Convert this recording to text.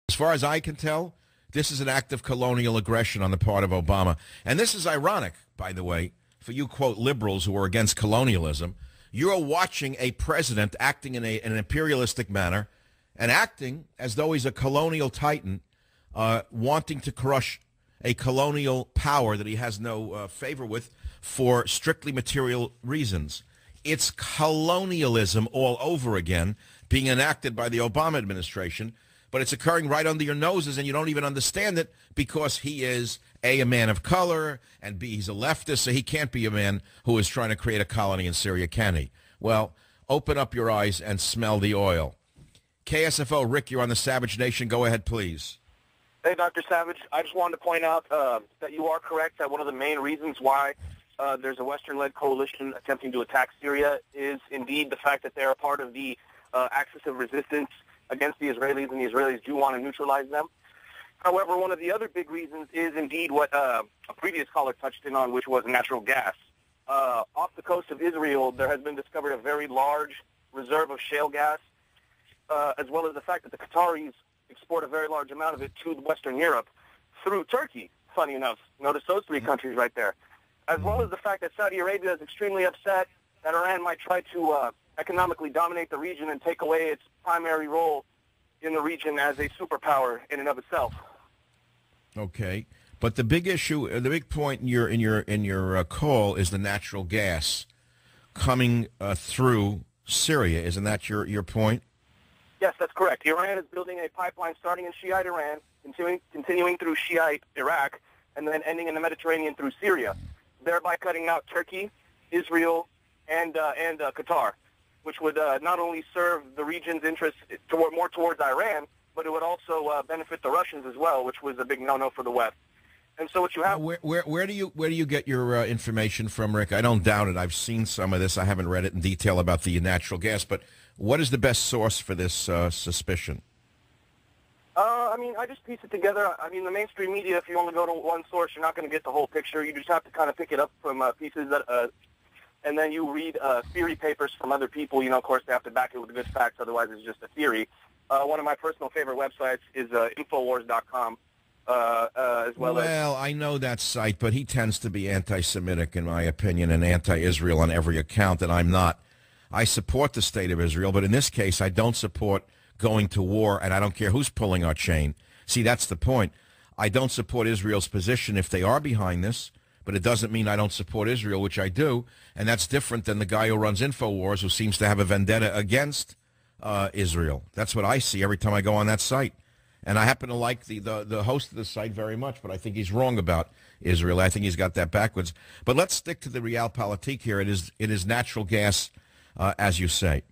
As far as I can tell, this is an act of colonial aggression on the part of Obama. And this is ironic, by the way, for you, quote, liberals who are against colonialism. You're watching a president acting in an imperialistic manner and acting as though he's a colonial titan, wanting to crush a colonial power that he has no favor with for strictly material reasons. It's colonialism all over again being enacted by the Obama administration, but it's occurring right under your noses, and you don't even understand it because he is, A, a man of color, and B, he's a leftist, so he can't be a man who is trying to create a colony in Syria, can he? Well, open up your eyes and smell the oil. KSFO, Rick, you're on the Savage Nation. Go ahead, please. Hey, Dr. Savage, I just wanted to point out that you are correct that one of the main reasons why there's a Western-led coalition attempting to attack Syria is indeed the fact that they're a part of the axis of resistance against the Israelis, and the Israelis do want to neutralize them. However, one of the other big reasons is indeed what a previous caller touched in on, which was natural gas. Off the coast of Israel, there has been discovered a very large reserve of shale gas, as well as the fact that the Qataris export a very large amount of it to Western Europe through Turkey, funny enough. Notice those three countries right there. As well as the fact that Saudi Arabia is extremely upset that Iran might try to economically dominate the region and take away its primary role in the region as a superpower in and of itself. Okay, but the big issue, the big point in your call is the natural gas coming through Syria. Isn't that your point? Yes, that's correct. Iran is building a pipeline starting in Shiite Iran, continuing through Shiite Iraq, and then ending in the Mediterranean through Syria, thereby cutting out Turkey, Israel, and Qatar, which would not only serve the region's interests more towards Iran, but it would also benefit the Russians as well, which was a big no-no for the West. And so what you have... Where do you get your information from, Rick? I don't doubt it. I've seen some of this. I haven't read it in detail about the natural gas, but what is the best source for this suspicion? I just piece it together. The mainstream media, if you only go to one source, you're not going to get the whole picture. You just have to kind of pick it up from pieces that... and then you read theory papers from other people. Of course, they have to back it with good facts. Otherwise, it's just a theory. One of my personal favorite websites is Infowars.com. Well, I know that site, but he tends to be anti-Semitic, in my opinion, and anti-Israel on every account, and I'm not. I support the state of Israel, but in this case, I don't support going to war, and I don't care who's pulling our chain. See, that's the point. I don't support Israel's position if they are behind this, but it doesn't mean I don't support Israel, which I do, and that's different than the guy who runs Infowars, who seems to have a vendetta against Israel. That's what I see every time I go on that site. And I happen to like the host of the site very much, but I think he's wrong about Israel. I think he's got that backwards. But let's stick to the realpolitik here. It is natural gas, as you say.